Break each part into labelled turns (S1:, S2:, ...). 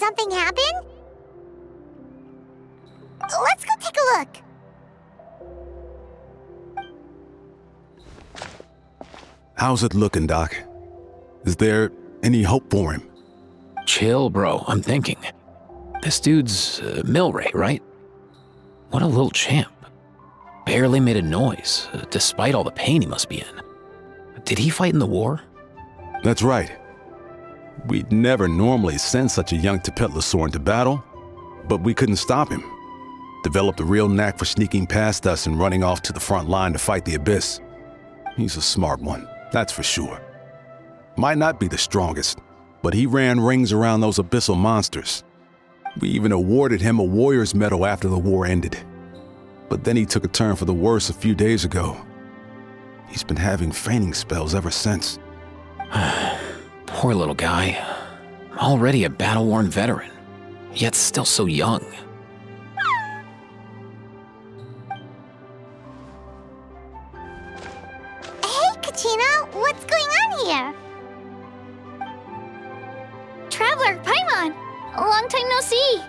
S1: something happen? Let's go take a look.
S2: How's it looking, Doc? Is there any hope for him?
S3: Chill, bro. I'm thinking. This dude's Milray, right? What a little champ. Barely made a noise, despite all the pain he must be in. Did he fight in the war?
S2: That's right. We'd never normally send such a young Tepetlosaur into battle, but we couldn't stop him. Developed a real knack for sneaking past us and running off to the front line to fight the Abyss. He's a smart one, that's for sure. Might not be the strongest, but he ran rings around those abyssal monsters. We even awarded him a Warrior's Medal after the war ended. But then he took a turn for the worse a few days ago. He's been having fainting spells ever since.
S3: Poor little guy. Already a battle-worn veteran, yet still so young.
S1: Hey, Kachina, what's going on here? Traveler, Paimon, long time no see.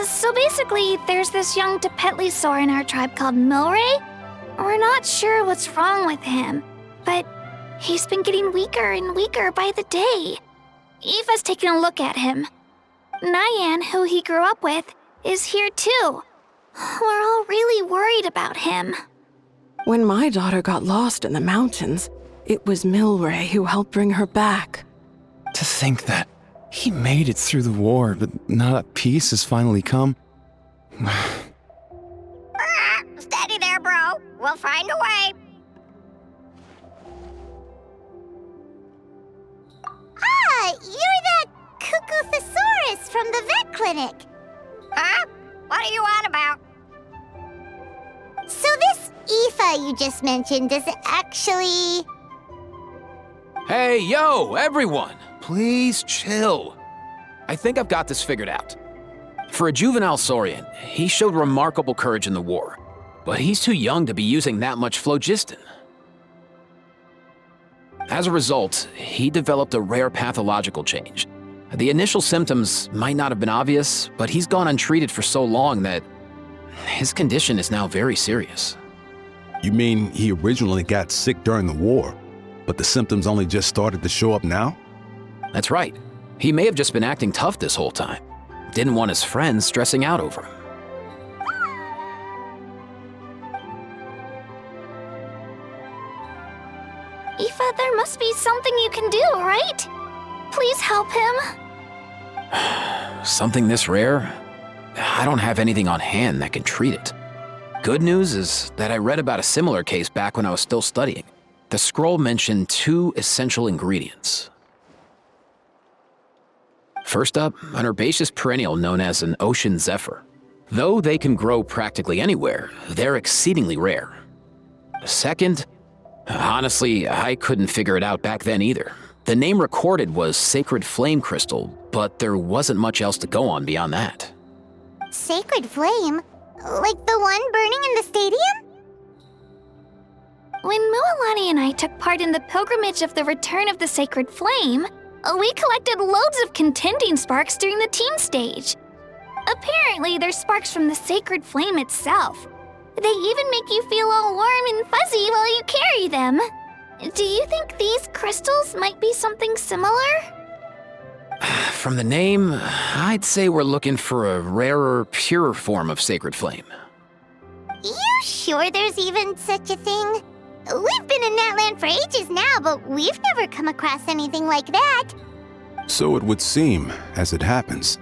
S1: So basically, there's this young Tepetlosaur in our tribe called Milray. We're not sure what's wrong with him, but he's been getting weaker and weaker by the day. Eva's taking a look at him. Nyan, who he grew up with, is here too. We're all really worried about him.
S4: When my daughter got lost in the mountains, it was Milray who helped bring her back.
S5: To think that he made it through the war, but now that peace has finally come.
S1: Steady there, bro. We'll find a way. Ah, you're that Cuckoo-thesaurus from the vet clinic. Huh? What are you on about? So this Aoife you just mentioned, does it actually...
S3: Hey, yo, everyone! Please chill. I think I've got this figured out. For a juvenile Saurian, he showed remarkable courage in the war, but he's too young to be using that much phlogiston. As a result, he developed a rare pathological change. The initial symptoms might not have been obvious, but he's gone untreated for so long that his condition is now very serious.
S2: You mean he originally got sick during the war, but the symptoms only just started to show up now?
S3: That's right. He may have just been acting tough this whole time. Didn't want his friends stressing out over him.
S1: Aoife, there must be something you can do, right? Please help him.
S3: Something this rare? I don't have anything on hand that can treat it. Good news is that I read about a similar case back when I was still studying. The scroll mentioned 2 essential ingredients. First up, an herbaceous perennial known as an ocean zephyr. Though they can grow practically anywhere, they're exceedingly rare. Second, honestly, I couldn't figure it out back then either. The name recorded was Sacred Flame Crystal, but there wasn't much else to go on beyond that.
S1: Sacred Flame? Like the one burning in the stadium? When Mualani and I took part in the pilgrimage of the Return of the Sacred Flame, we collected loads of contending sparks during the team stage. Apparently, they're sparks from the Sacred Flame itself. They even make you feel all warm and fuzzy while you carry them. Do you think these crystals might be something similar?
S3: From the name, I'd say we're looking for a rarer, purer form of Sacred Flame.
S1: You sure there's even such a thing? We've been in that land for ages now, but we've never come across anything like that.
S2: So it would seem, as it happens.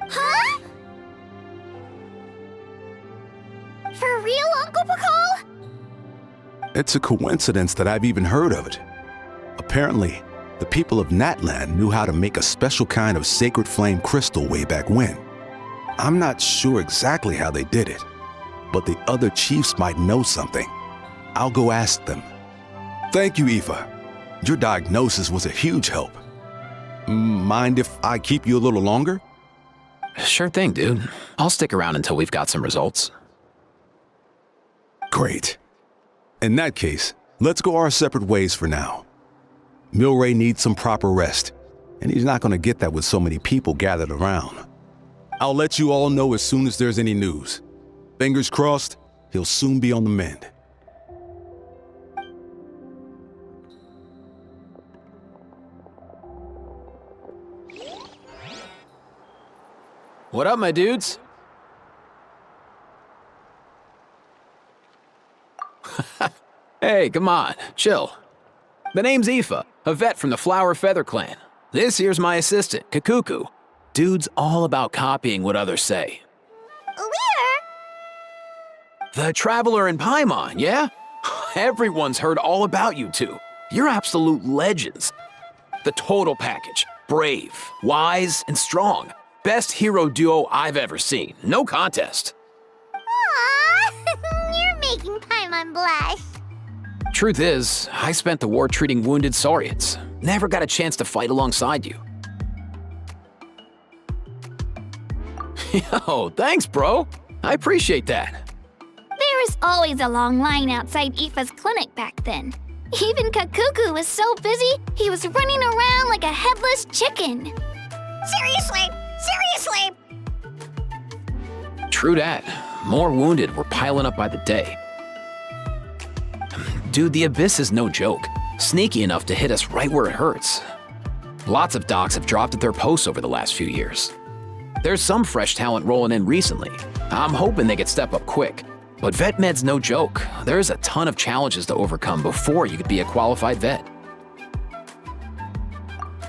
S1: Huh? For real, Uncle Pakal?
S2: It's a coincidence that I've even heard of it. Apparently, the people of Natland knew how to make a special kind of sacred flame crystal way back when. I'm not sure exactly how they did it, but the other chiefs might know something. I'll go ask them. Thank you, Aoife. Your diagnosis was a huge help. Mind if I keep you a little longer?
S3: Sure thing, dude. I'll stick around until we've got some results.
S2: Great. In that case, let's go our separate ways for now. Milray needs some proper rest, and he's not gonna get that with so many people gathered around. I'll let you all know as soon as there's any news. Fingers crossed, he'll soon be on the mend.
S3: What up, my dudes? Hey, come on, chill. The name's Aoife, a vet from the Flower Feather clan. This here's my assistant, Kakuku. Dude's all about copying what others say. The Traveler in Paimon, yeah? Everyone's heard all about you two. You're absolute legends. The total package. Brave, wise, and strong. Best hero duo I've ever seen. No contest.
S6: Aww, you're making Paimon blush.
S3: Truth is, I spent the war treating wounded Saurians. Never got a chance to fight alongside you. Yo, thanks, bro. I appreciate that.
S1: There was always a long line outside Aoife's clinic back then. Even Kakuku was so busy, he was running around like a headless chicken.
S6: Seriously!
S3: True dat. More wounded were piling up by the day. Dude, the Abyss is no joke. Sneaky enough to hit us right where it hurts. Lots of docs have dropped at their posts over the last few years. There's some fresh talent rolling in recently. I'm hoping they could step up quick. But vet med's no joke. There's a ton of challenges to overcome before you could be a qualified vet.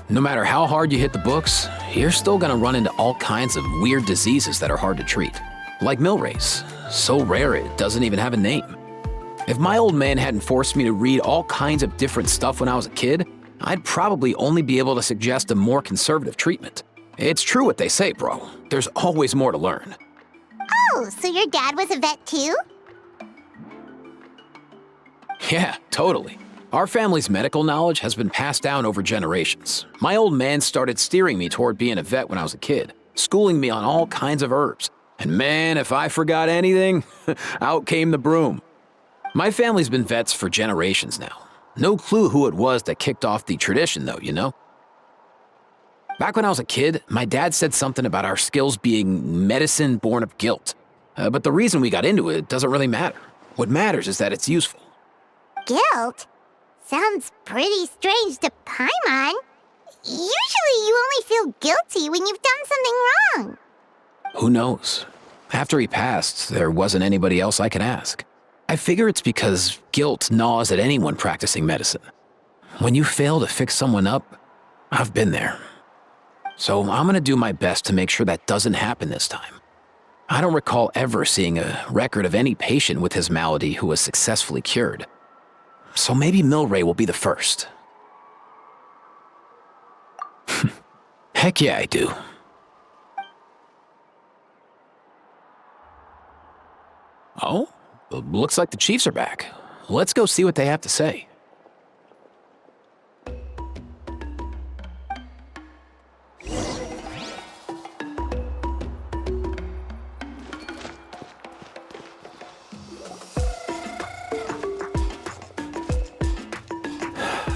S3: No matter how hard you hit the books, you're still gonna run into all kinds of weird diseases that are hard to treat. Like Milray's, so rare it doesn't even have a name. If my old man hadn't forced me to read all kinds of different stuff when I was a kid, I'd probably only be able to suggest a more conservative treatment. It's true what they say, bro. There's always more to learn.
S6: Oh, so your dad was a vet too?
S3: Yeah, totally. Our family's medical knowledge has been passed down over generations. My old man started steering me toward being a vet when I was a kid, schooling me on all kinds of herbs. And man, if I forgot anything, out came the broom. My family's been vets for generations now. No clue who it was that kicked off the tradition though, you know? Back when I was a kid, my dad said something about our skills being medicine born of guilt. But the reason we got into it doesn't really matter. What matters is that it's useful.
S6: Guilt? Sounds pretty strange to Paimon. Usually you only feel guilty when you've done something wrong.
S3: Who knows? After he passed, there wasn't anybody else I could ask. I figure it's because guilt gnaws at anyone practicing medicine. When you fail to fix someone up, I've been there. So I'm gonna do my best to make sure that doesn't happen this time. I don't recall ever seeing a record of any patient with his malady who was successfully cured. So maybe Milray will be the first. Heck yeah, I do. Oh, looks like the Chiefs are back. Let's go see what they have to say.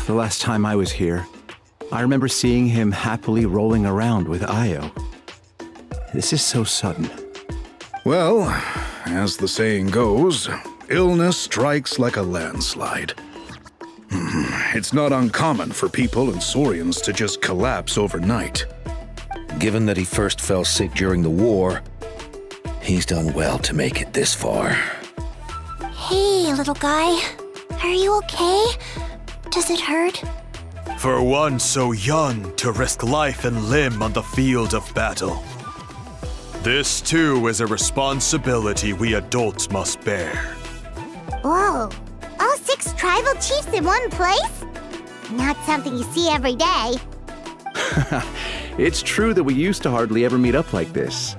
S7: The last time I was here, I remember seeing him happily rolling around with Io. This is so sudden.
S8: Well, as the saying goes, illness strikes like a landslide. It's not uncommon for people and Saurians to just collapse overnight. Given that he first fell sick during the war, he's done well to make it this far.
S6: Hey, little guy. Are you okay? Does it hurt?
S9: For one so young to risk life and limb on the field of battle. This too is a responsibility we adults must bear.
S6: Whoa, all 6 tribal chiefs in one place? Not something you see every day.
S7: It's true that we used to hardly ever meet up like this.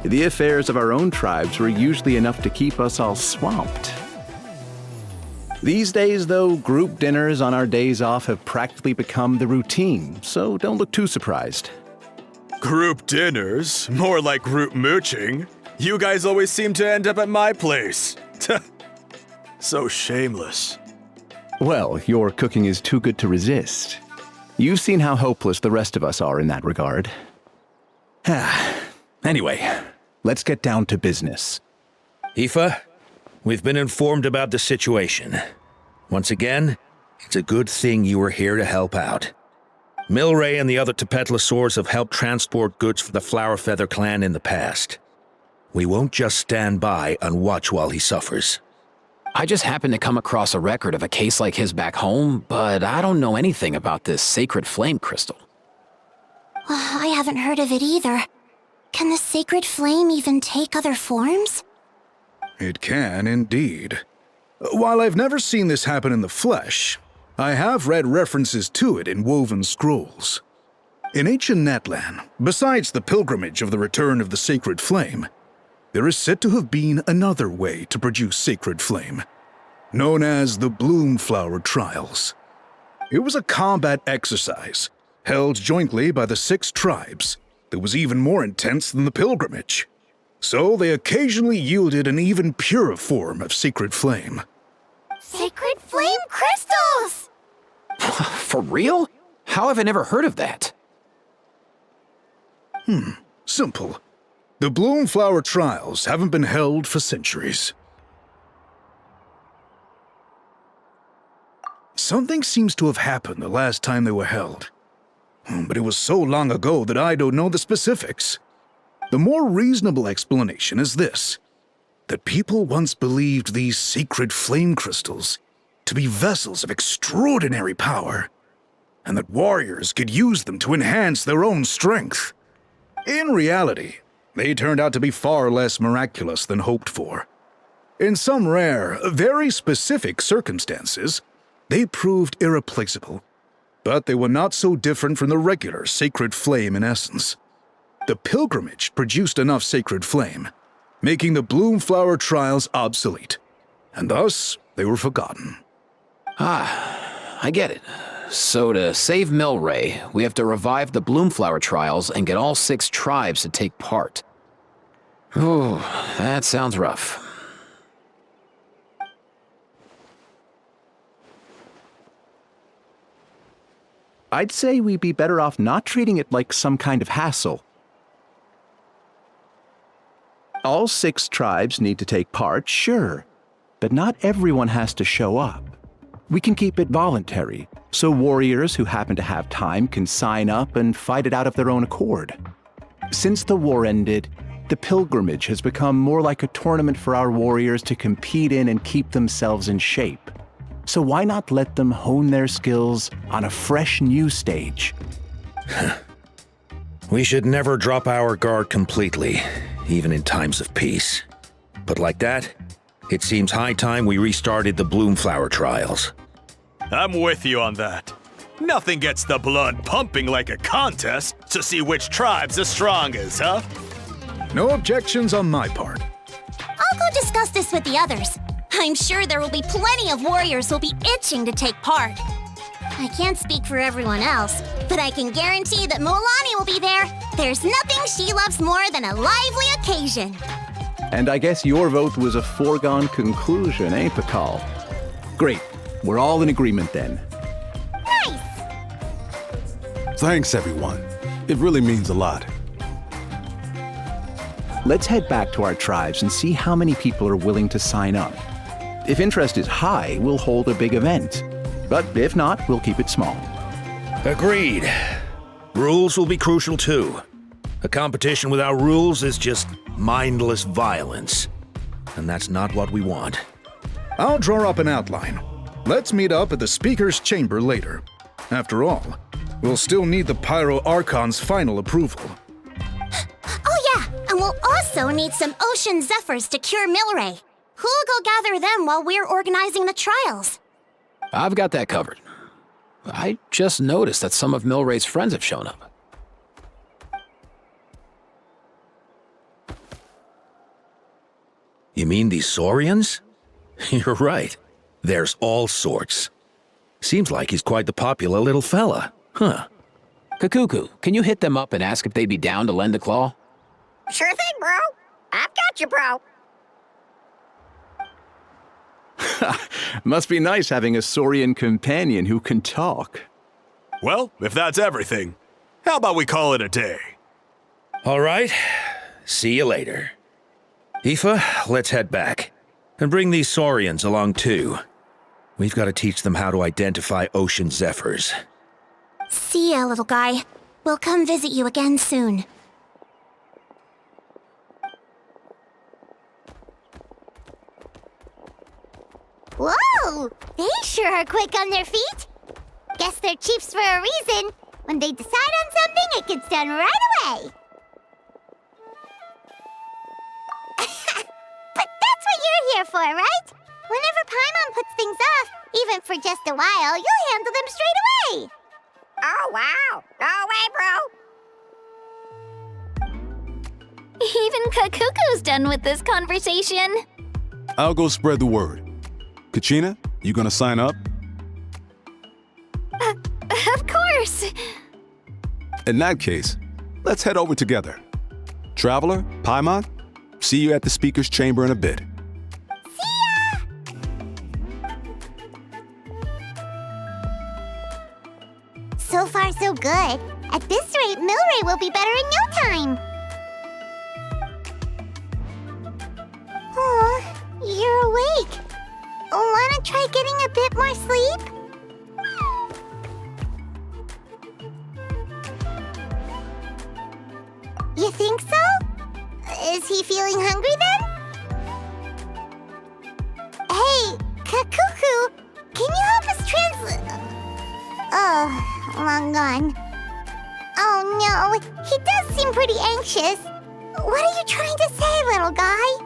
S7: The affairs of our own tribes were usually enough to keep us all swamped. These days, though, group dinners on our days off have practically become the routine, so don't look too surprised.
S9: Group dinners? More like group mooching. You guys always seem to end up at my place. So shameless.
S7: Well, your cooking is too good to resist. You've seen how hopeless the rest of us are in that regard. Anyway, let's get down to business.
S10: Aoife, we've been informed about the situation. Once again, it's a good thing you were here to help out. Milray and the other Tepetlosaurs have helped transport goods for the Flowerfeather clan in the past. We won't just stand by and watch while he suffers.
S3: I just happened to come across a record of a case like his back home, but I don't know anything about this sacred flame crystal.
S6: I haven't heard of it either. Can the sacred flame even take other forms?
S8: It can indeed. While I've never seen this happen in the flesh, I have read references to it in woven scrolls. In ancient Netland, besides the pilgrimage of the return of the sacred flame, there is said to have been another way to produce sacred flame, known as the Bloomflower Trials. It was a combat exercise, held jointly by the 6 tribes, that was even more intense than the pilgrimage. So they occasionally yielded an even purer form of sacred flame.
S6: Sacred flame crystals!
S3: For real? How have I never heard of that?
S8: Simple. The Bloomflower Trials haven't been held for centuries. Something seems to have happened the last time they were held. But it was so long ago that I don't know the specifics. The more reasonable explanation is this: that people once believed these sacred flame crystals to be vessels of extraordinary power, and that warriors could use them to enhance their own strength. In reality, they turned out to be far less miraculous than hoped for. In some rare, very specific circumstances, they proved irreplaceable, but they were not so different from the regular sacred flame in essence. The pilgrimage produced enough sacred flame, making the Bloomflower Trials obsolete, and thus they were forgotten.
S3: I get it. So to save Milray, we have to revive the Bloomflower Trials and get all 6 tribes to take part. Ooh, that sounds rough.
S7: I'd say we'd be better off not treating it like some kind of hassle. All 6 tribes need to take part, sure, but not everyone has to show up. We can keep it voluntary, so warriors who happen to have time can sign up and fight it out of their own accord. Since the war ended, the pilgrimage has become more like a tournament for our warriors to compete in and keep themselves in shape. So why not let them hone their skills on a fresh new stage?
S10: We should never drop our guard completely, even in times of peace. But like that, it seems high time we restarted the Bloomflower Trials.
S9: I'm with you on that. Nothing gets the blood pumping like a contest to see which tribe's the strongest, huh?
S8: No objections on my part.
S6: I'll go discuss this with the others. I'm sure there will be plenty of warriors who'll be itching to take part. I can't speak for everyone else, but I can guarantee that Molani will be there. There's nothing she loves more than a lively occasion.
S7: And I guess your vote was a foregone conclusion, eh, Pakal? Great. We're all in agreement then.
S6: Nice!
S2: Thanks, everyone. It really means a lot.
S7: Let's head back to our tribes and see how many people are willing to sign up. If interest is high, we'll hold a big event. But if not, we'll keep it small.
S10: Agreed. Rules will be crucial too. A competition without rules is just mindless violence. And that's not what we want.
S8: I'll draw up an outline. Let's meet up at the Speaker's Chamber later. After all, we'll still need the Pyro Archon's final approval.
S6: Oh yeah, and we'll also need some Ocean Zephyrs to cure Milray. Who'll go gather them while we're organizing the trials?
S3: I've got that covered. I just noticed that some of Milray's friends have shown up.
S10: You mean these Saurians? You're right. There's all sorts. Seems like he's quite the popular little fella, huh?
S3: Kakuku, can you hit them up and ask if they'd be down to lend a claw?
S6: Sure thing, bro. I've got you, bro.
S7: Must be nice having a Saurian companion who can talk.
S9: Well, if that's everything, how about we call it a day?
S10: All right. See you later. Aoife, let's head back. And bring these Saurians along too. We've got to teach them how to identify ocean zephyrs.
S6: See ya, little guy. We'll come visit you again soon. Whoa! They sure are quick on their feet. Guess they're chiefs for a reason. When they decide on something, it gets done right away. But that's what you're here for, right? Whenever Paimon puts things off, even for just a while, you'll handle them straight away. Oh, wow. No way, bro.
S1: Even Kakuku's done with this conversation.
S2: I'll go spread the word. Kachina, you gonna sign up?
S1: Of course.
S2: In that case, let's head over together. Traveler, Paimon, see you at the speaker's chamber in a bit.
S6: See ya! So far, so good. At this rate, Milray will be better in no time. Oh, you're awake. Wanna try getting a bit more sleep? You think so? Is he feeling hungry then? Hey, Kakuku, can you help us translate? Oh, long gone. Oh no, he does seem pretty anxious. What are you trying to say, little guy?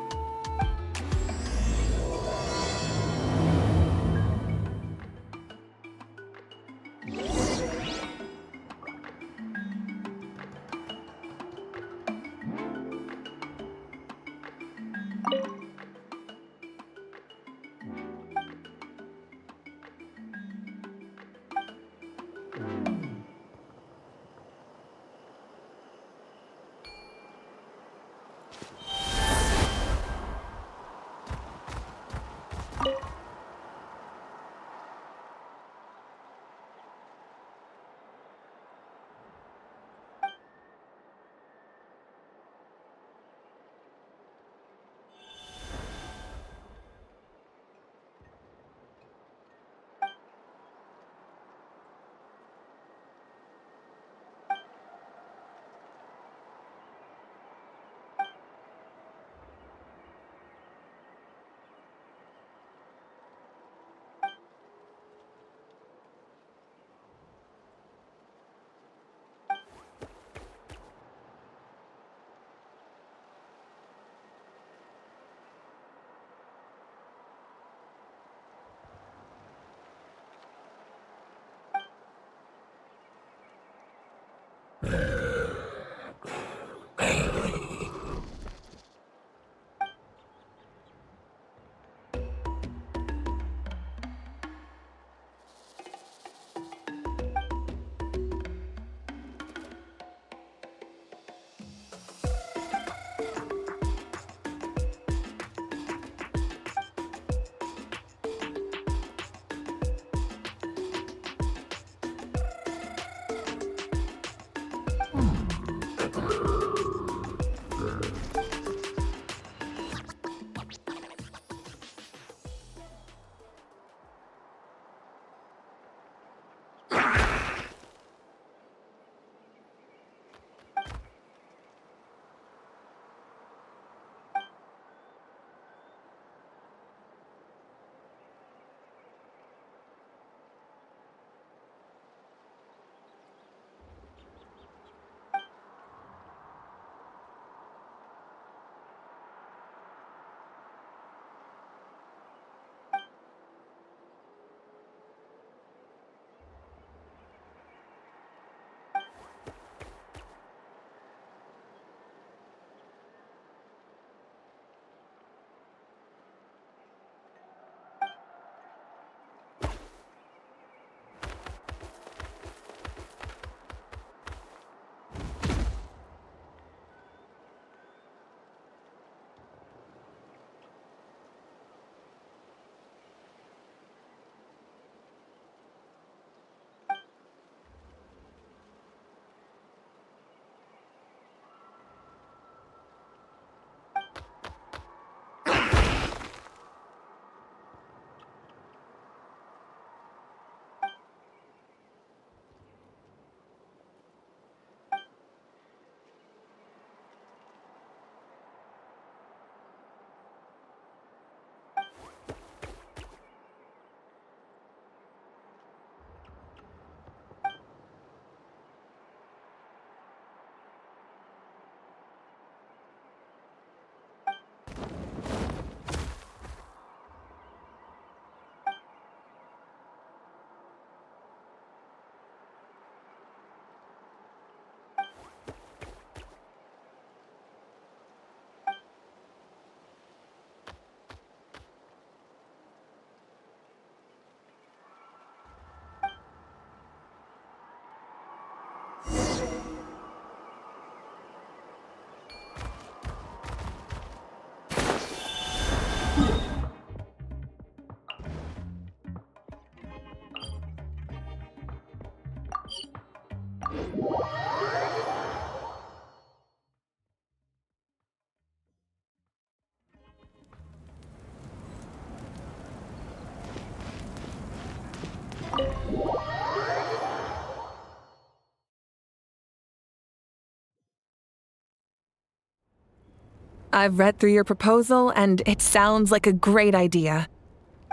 S11: I've read through your proposal, and it sounds like a great idea.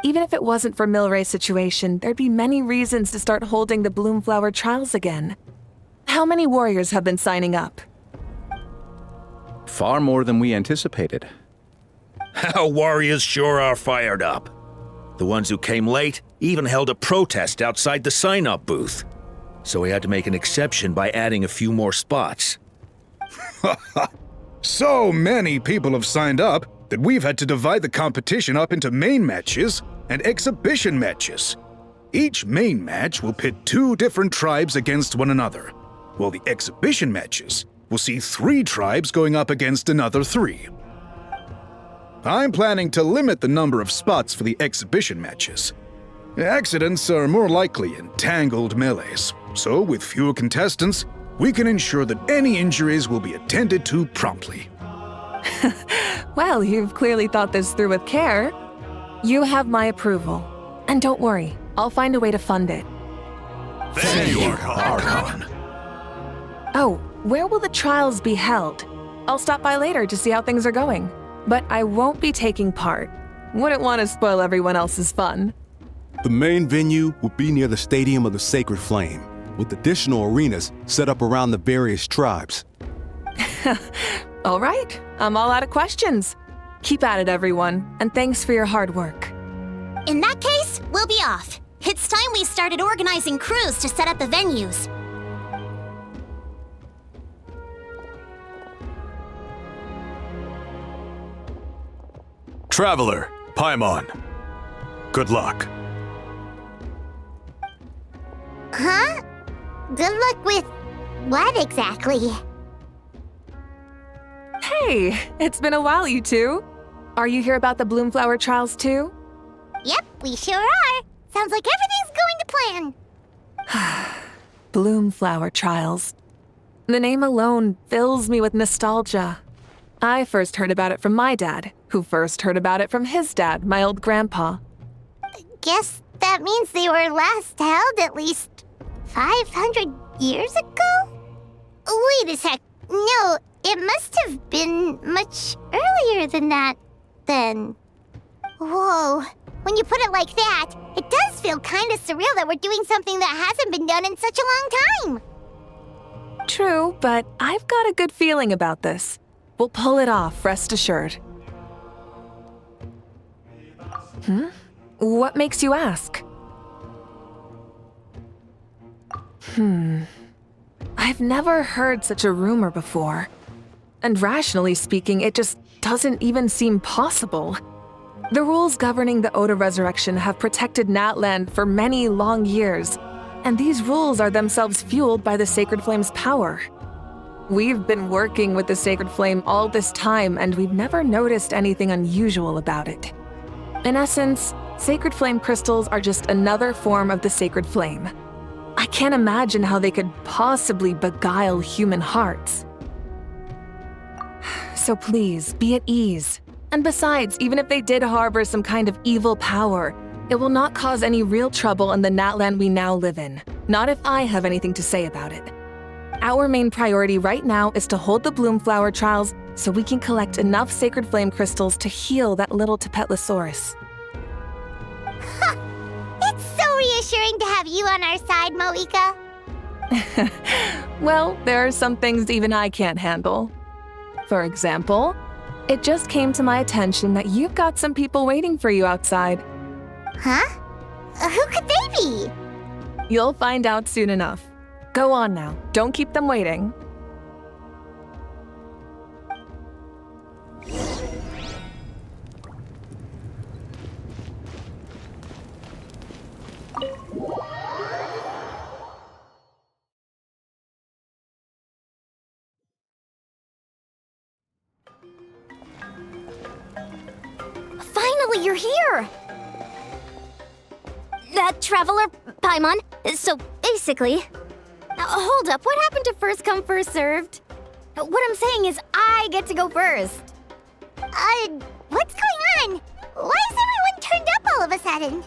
S11: Even if it wasn't for Milray's situation, there'd be many reasons to start holding the Bloomflower trials again. How many warriors have been signing up?
S7: Far more than we anticipated.
S10: Our warriors sure are fired up. The ones who came late even held a protest outside the sign-up booth. So we had to make an exception by adding a few more spots.
S8: So many people have signed up that we've had to divide the competition up into main matches and exhibition matches. Each main match will pit 2 different tribes against one another, while the exhibition matches will see 3 tribes going up against another 3. I'm planning to limit the number of spots for the exhibition matches. Accidents are more likely in tangled melees, so with fewer contestants, we can ensure that any injuries will be attended to promptly.
S11: Well, you've clearly thought this through with care. You have my approval. And don't worry, I'll find a way to fund it.
S9: Thank you, Archon.
S11: Oh, where will the trials be held? I'll stop by later to see how things are going. But I won't be taking part. Wouldn't want to spoil everyone else's fun.
S2: The main venue will be near the Stadium of the Sacred Flame, with additional arenas set up around the various tribes.
S11: All right, I'm all out of questions. Keep at it, everyone, and thanks for your hard work.
S6: In that case, we'll be off. It's time we started organizing crews to set up the venues.
S9: Traveler, Paimon. Good luck.
S6: Huh? Good luck with what exactly?
S11: Hey, it's been a while, you two. Are you here about the Bloomflower trials too?
S6: Yep, we sure are. Sounds like everything's going to plan.
S11: Bloomflower trials. The name alone fills me with nostalgia. I first heard about it from my dad, who first heard about it from his dad, my old grandpa.
S6: Guess that means they were last held at least 500 years ago? Wait a sec. No, it must have been much earlier than that, then. Whoa. When you put it like that, it does feel kind of surreal that we're doing something that hasn't been done in such a long time.
S11: True, but I've got a good feeling about this. We'll pull it off, rest assured. What makes you ask? I've never heard such a rumor before. And rationally speaking, it just doesn't even seem possible. The rules governing the Oda resurrection have protected Natland for many long years, and these rules are themselves fueled by the Sacred Flame's power. We've been working with the Sacred Flame all this time, and we've never noticed anything unusual about it. In essence, Sacred Flame crystals are just another form of the Sacred Flame. I can't imagine how they could possibly beguile human hearts. So please, be at ease. And besides, even if they did harbor some kind of evil power, it will not cause any real trouble in the Natland we now live in. Not if I have anything to say about it. Our main priority right now is to hold the Bloomflower trials so we can collect enough Sacred Flame crystals to heal that little Tepetlosaurus.
S6: It's so reassuring to have you on our side, Moika.
S11: Well, there are some things even I can't handle. For example, It just came to my attention that you've got some people waiting for you outside.
S6: Huh? Who could they be?
S11: You'll find out soon enough. Go on now. Don't keep them waiting.
S6: Finally, you're here! Traveler Paimon, so basically... hold up, what happened to first come, first served? What I'm saying is I get to go first. What's going on? Why is everyone turned up all of a sudden?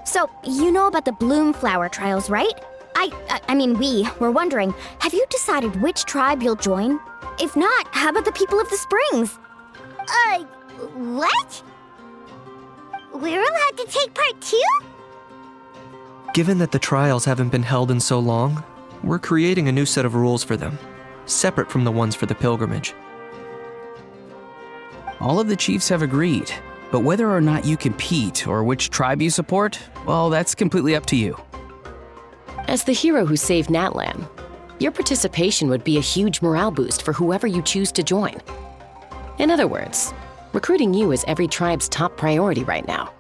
S6: So, you know about the bloom flower trials, right? I mean, we were wondering, have you decided which tribe you'll join? If not, how about the people of the springs? What? We're allowed to take part too?
S12: Given that the trials haven't been held in so long, we're creating a new set of rules for them, separate from the ones for the pilgrimage.
S13: All of the chiefs have agreed, but whether or not you compete or which tribe you support, well, that's completely up to you.
S14: As the hero who saved Natlan, your participation would be a huge morale boost for whoever you choose to join. In other words, recruiting you is every tribe's top priority right now.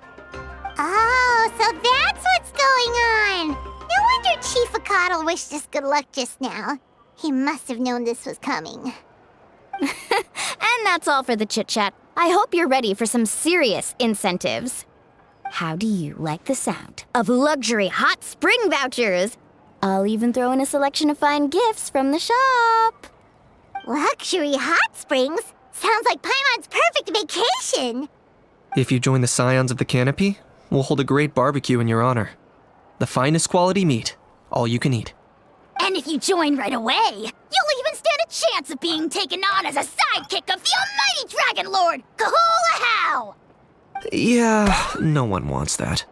S6: Oh, so that's what's going on! No wonder Chief Akatl wished us good luck just now. He must have known this was coming. And that's all for the chit-chat. I hope you're ready for some serious incentives. How do you like the sound of luxury hot spring vouchers? I'll even throw in a selection of fine gifts from the shop. Luxury hot springs? Sounds like Paimon's perfect vacation!
S12: If you join the Scions of the Canopy, we'll hold a great barbecue in your honor. The finest quality meat, all you can eat.
S6: And if you join right away, you'll even stand a chance of being taken on as a sidekick of the almighty Dragon Lord, Kahula-How!
S12: Yeah, no one wants that.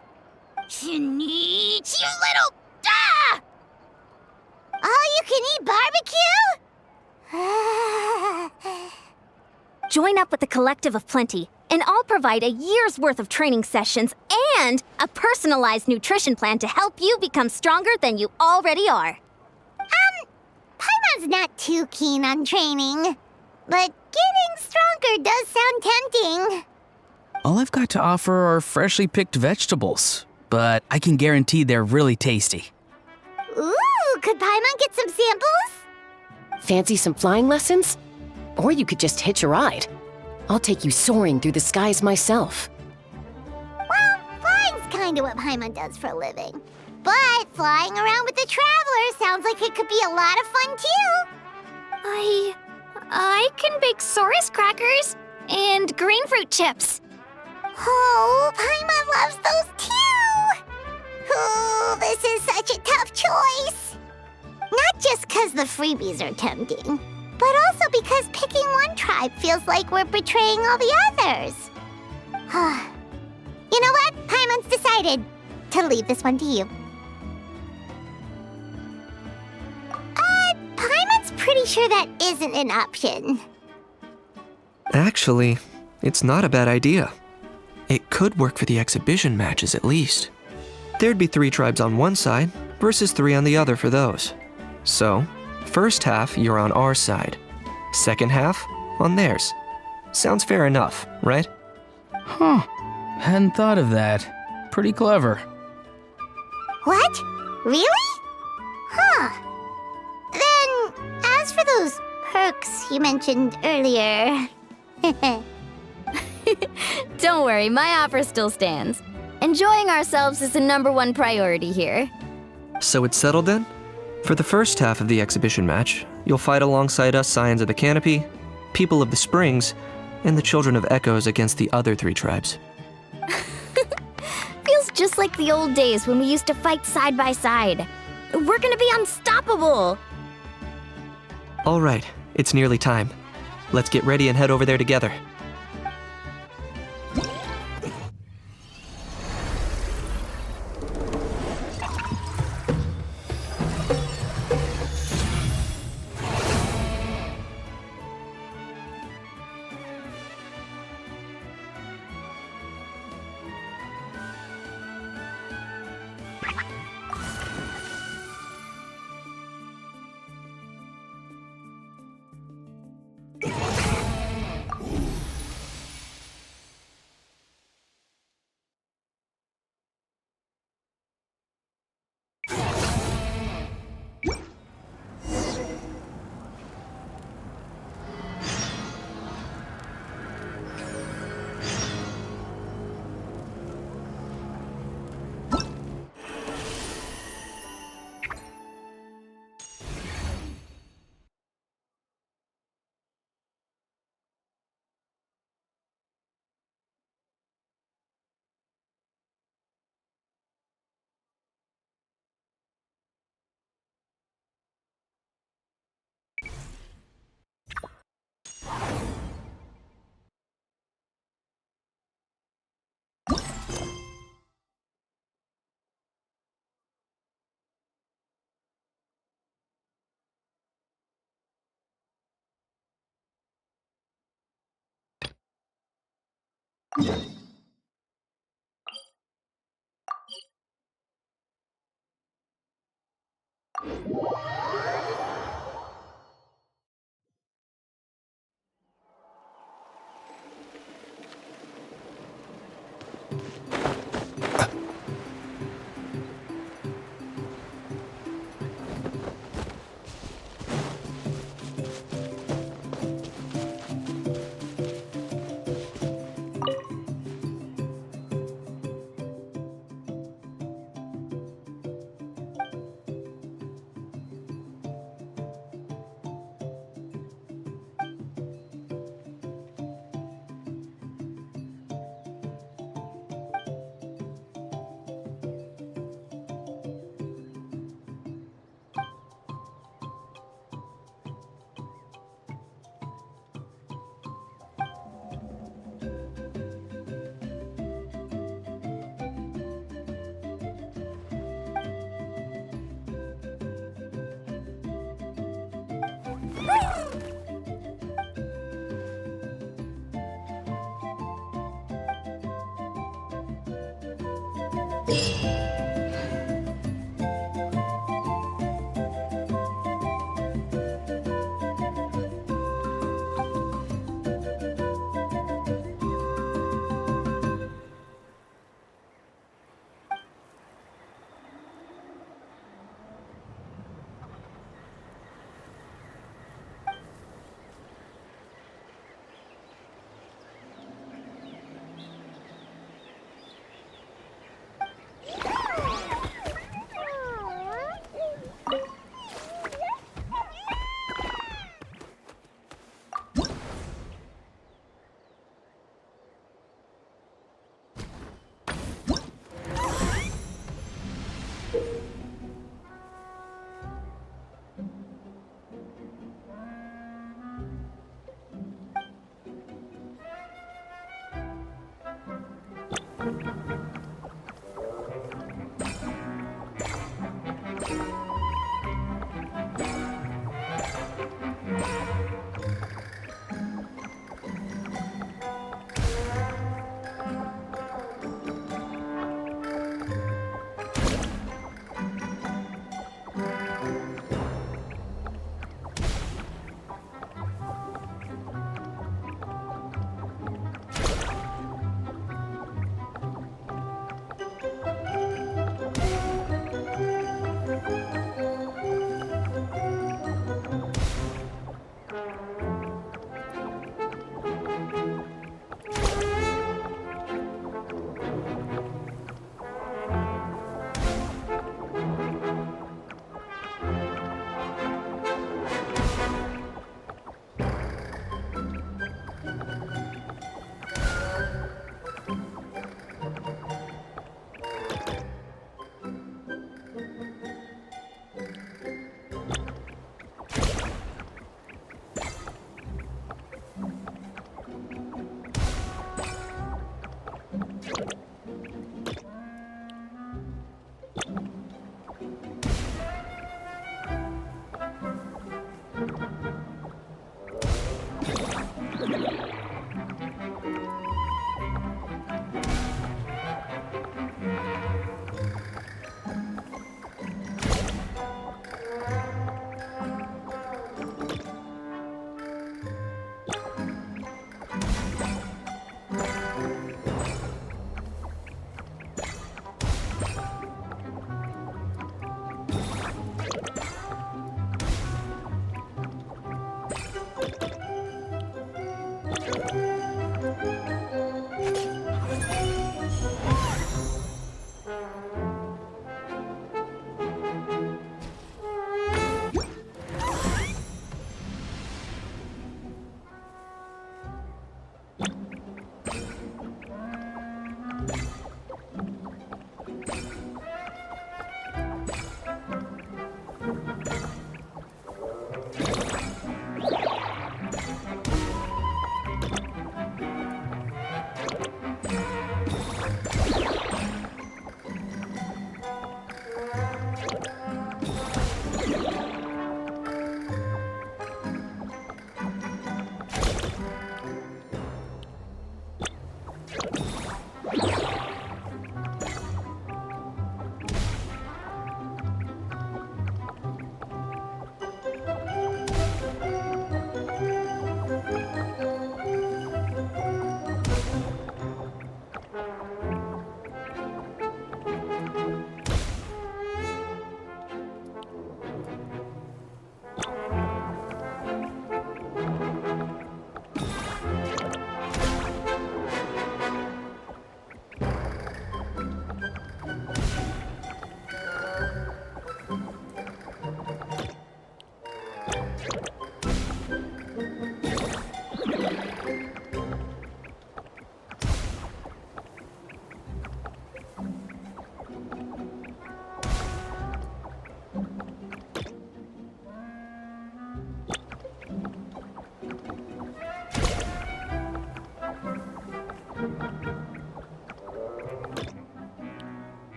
S6: You little... Ah! All-you-can-eat barbecue? Join up with the Collective of Plenty, and I'll provide a year's worth of training sessions and a personalized nutrition plan to help you become stronger than you already are. Paimon's not too keen on training, but getting stronger does sound tempting.
S13: All I've got to offer are freshly picked vegetables, but I can guarantee they're really tasty.
S6: Ooh, could Paimon get some samples?
S14: Fancy some flying lessons? Or you could just hitch a ride. I'll take you soaring through the skies myself.
S6: Well, flying's kinda what Paimon does for a living. But flying around with the Traveler sounds like it could be a lot of fun too. I can bake Saurus crackers and green fruit chips. Oh, Paimon loves those too! Oh, this is such a tough choice. Not just because the freebies are tempting, but also because picking one tribe feels like we're betraying all the others. You know what? Paimon's decided to leave this one to you. Paimon's pretty sure that isn't an option.
S12: Actually, it's not a bad idea. It could work for the exhibition matches at least. There'd be 3 tribes on one side versus 3 on the other for those. So, first half you're on our side, second half on theirs. Sounds fair enough, right?
S13: Huh. Hadn't thought of that. Pretty clever.
S6: What? Really? Huh. Then, as for those perks you mentioned earlier... Don't worry, my offer still stands. Enjoying ourselves is the #1 priority here.
S12: So it's settled then? For the first half of the exhibition match, you'll fight alongside us Scions of the Canopy, People of the Springs, and the Children of Echoes against the other 3 tribes.
S6: Feels just like the old days when we used to fight side by side. We're gonna be unstoppable!
S12: All right, it's nearly time. Let's get ready and head over there together.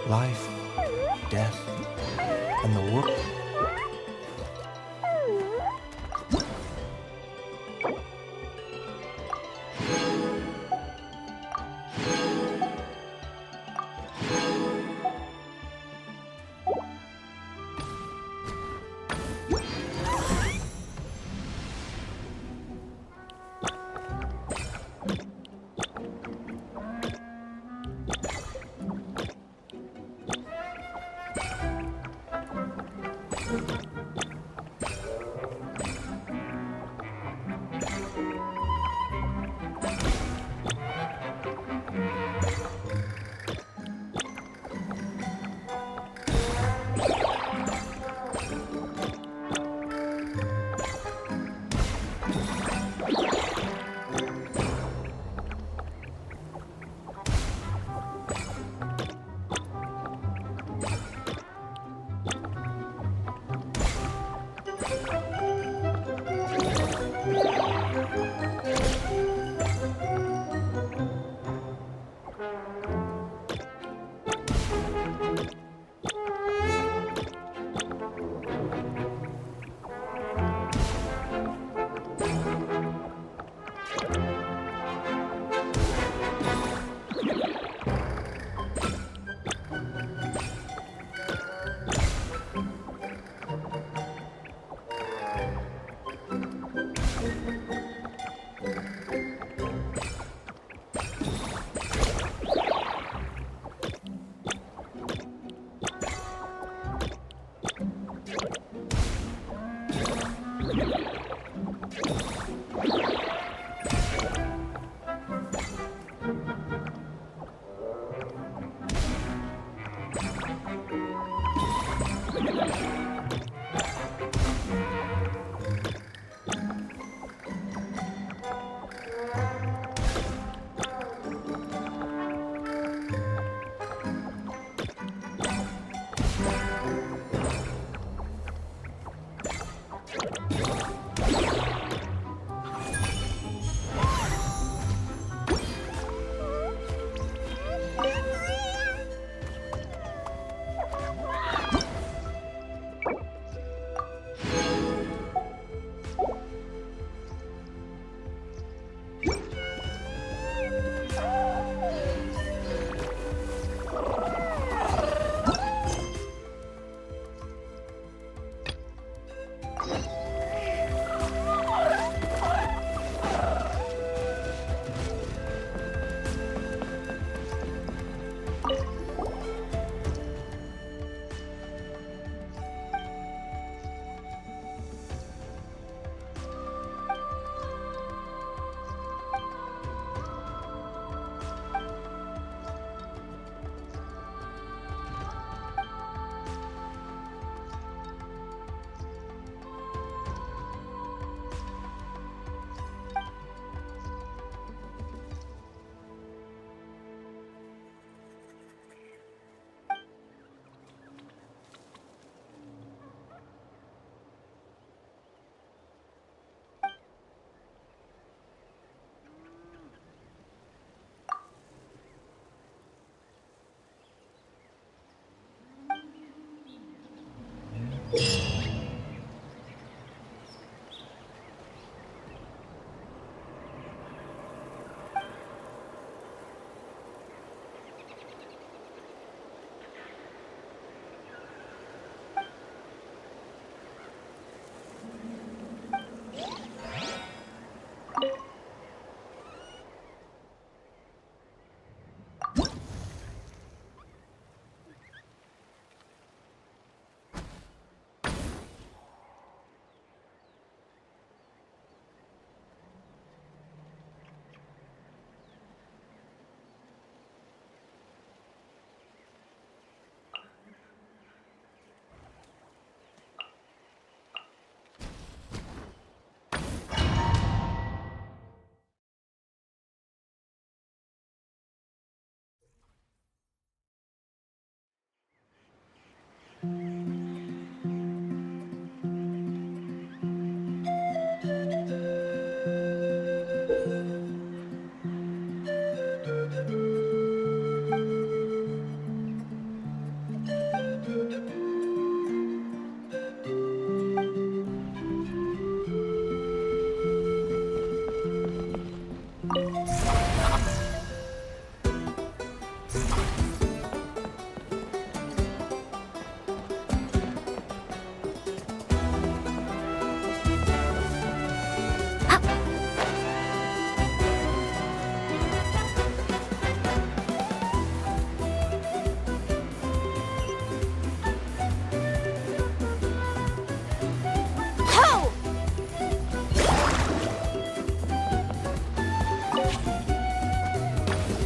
S15: Life, death, and the world.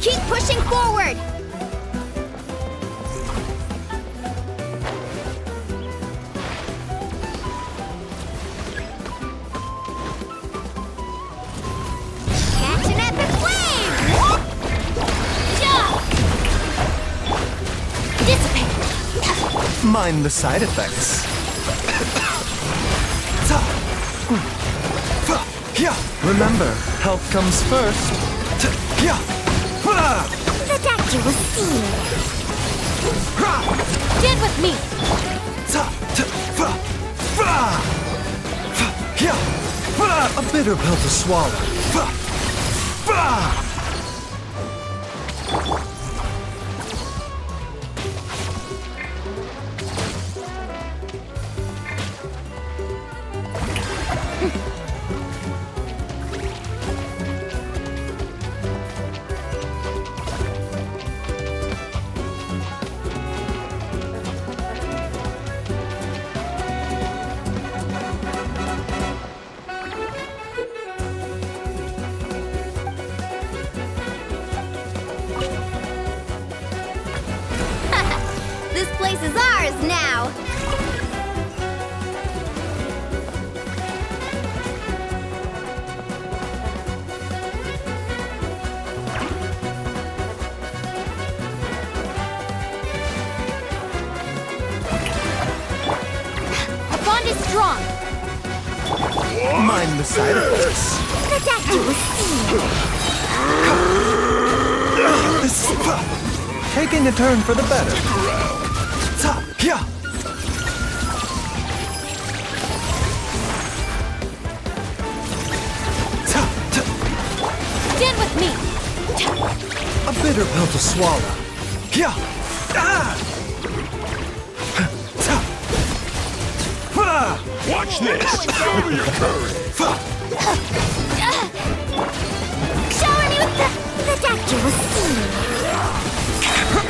S6: Keep pushing forward! Catch an epic flame! Dissipate!
S15: Mind the side effects. Remember, health comes first.
S6: The doctor will see you. Stand with me!
S15: A bitter pill to swallow.
S6: This place is ours now! Our bond is strong!
S15: Mind the side effects.
S6: The doctor will see you!
S15: Taking a turn for the better.
S6: Stand with me!
S15: A bitter pill to swallow.
S9: Watch this! Show me your courage!
S6: Shower me with the doctor will see you!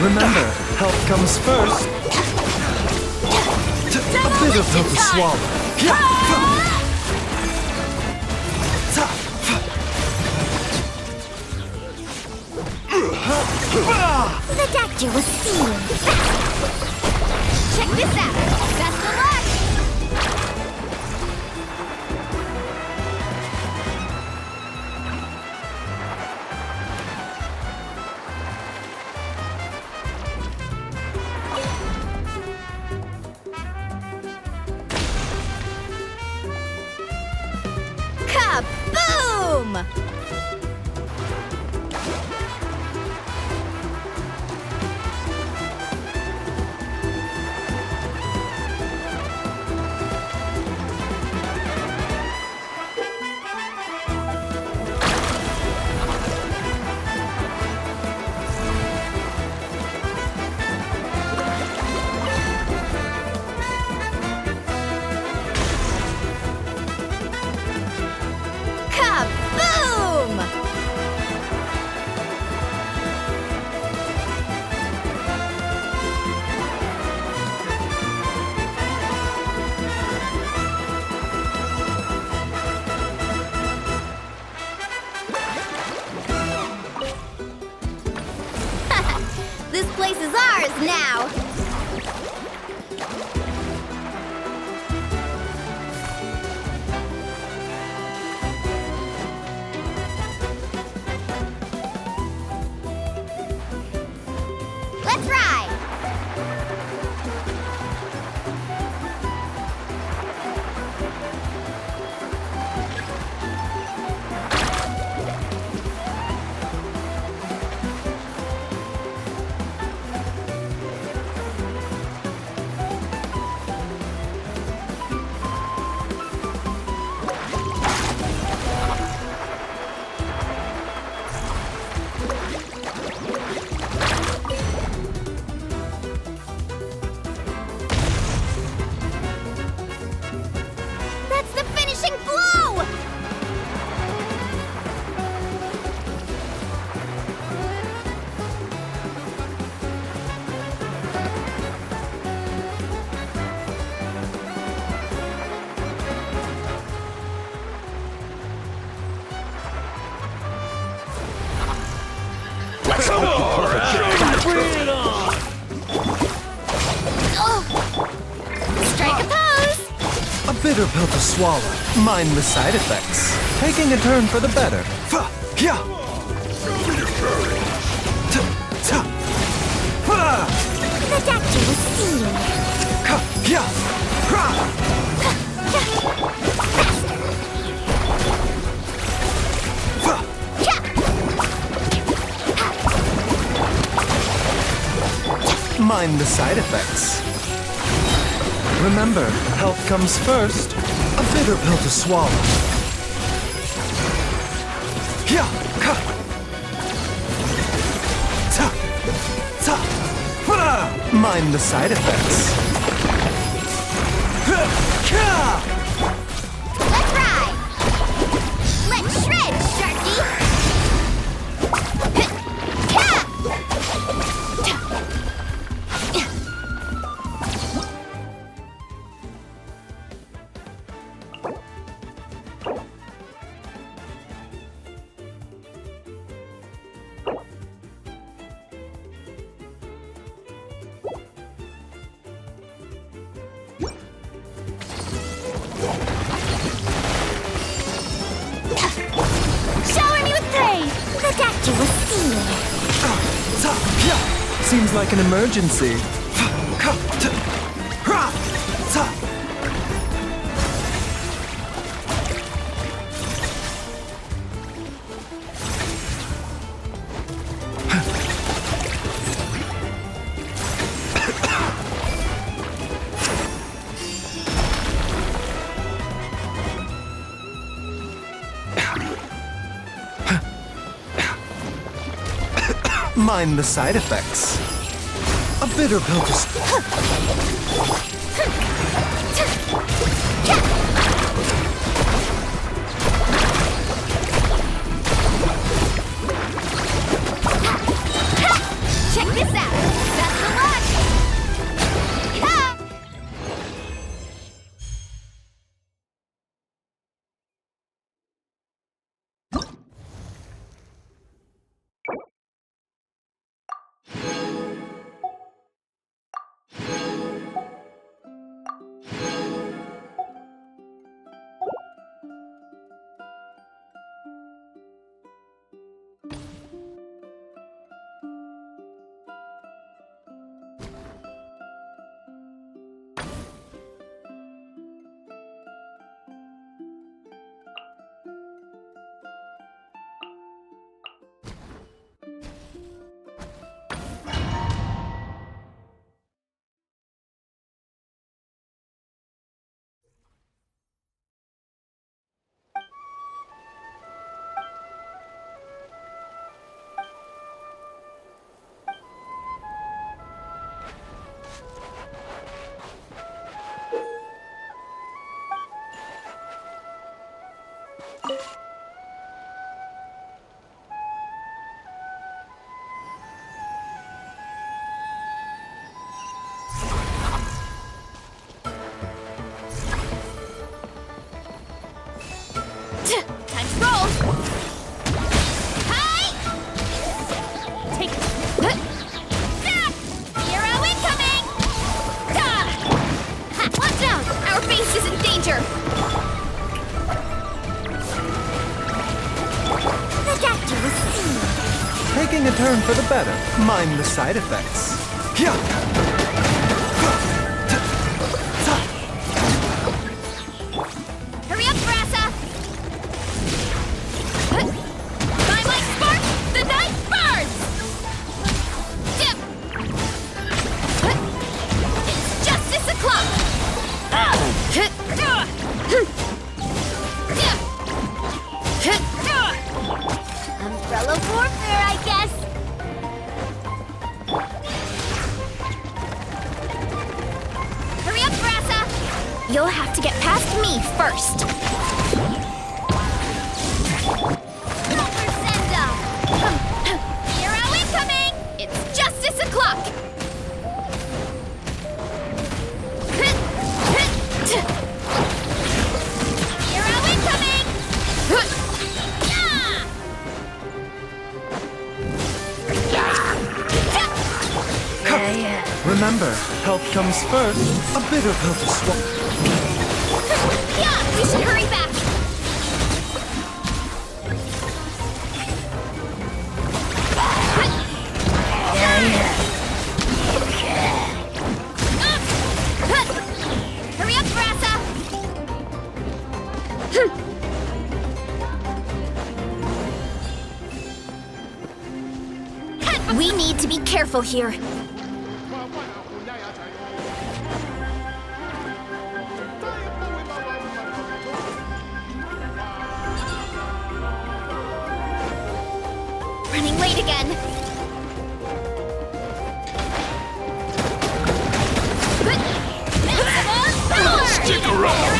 S15: Remember, health comes first. A bitter pill to swallow.
S6: The doctor will see you! Check this out! Best of luck! Kaboom!
S1: Strike a pose!
S15: A bitter pill to swallow. Mind the side effects. Taking a turn for the better.
S6: The doctor was seen.
S15: Mind the side effects. Remember, health comes first. A bitter pill to swallow. Mind the side effects.
S6: Let's ride! Let's shred, Sharky! Shower me with praise! The doctor was seen.
S15: Seems like an emergency. Mind the side effects. A bitter pill to
S6: Check this out! That's the one!
S1: Time to roll! Hi! Take it. Hero incoming! Watch out! Our base is in danger!
S6: The doctor was seen.
S15: taking a turn for the better. Mind the side effects.
S1: Hurry up, Brassa! By my spark, the night burns! It's justice o'clock!
S6: Umbrella warfare, I guess.
S1: Hurry up, Brassa! You'll have to get past me first. Hero incoming! It's justice o'clock! Hero incoming! Yeah!
S15: Remember, health comes first. A bitter pill to swallow.
S1: Yeah, we should hurry back. Hurry up, Brassa! We need to be careful here. Running late again.
S9: Stick around!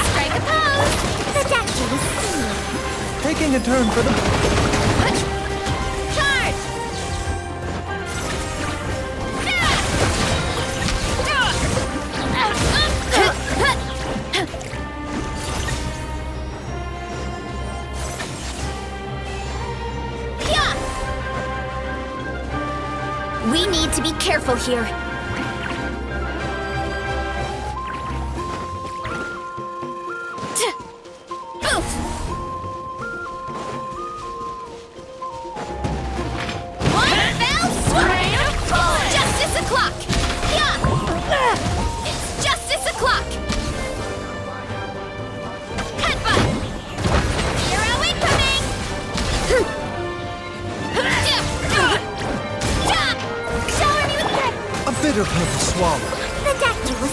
S1: Strike a pose!
S15: Taking a turn for the...
S1: Charge! We need to be careful here. Oof! One fell swoop! Justice o'clock! Yeah! It's justice o'clock! Headbutt! Hero incoming! Shower me with bread!
S15: A bitter pill to swallow.
S6: The doctor was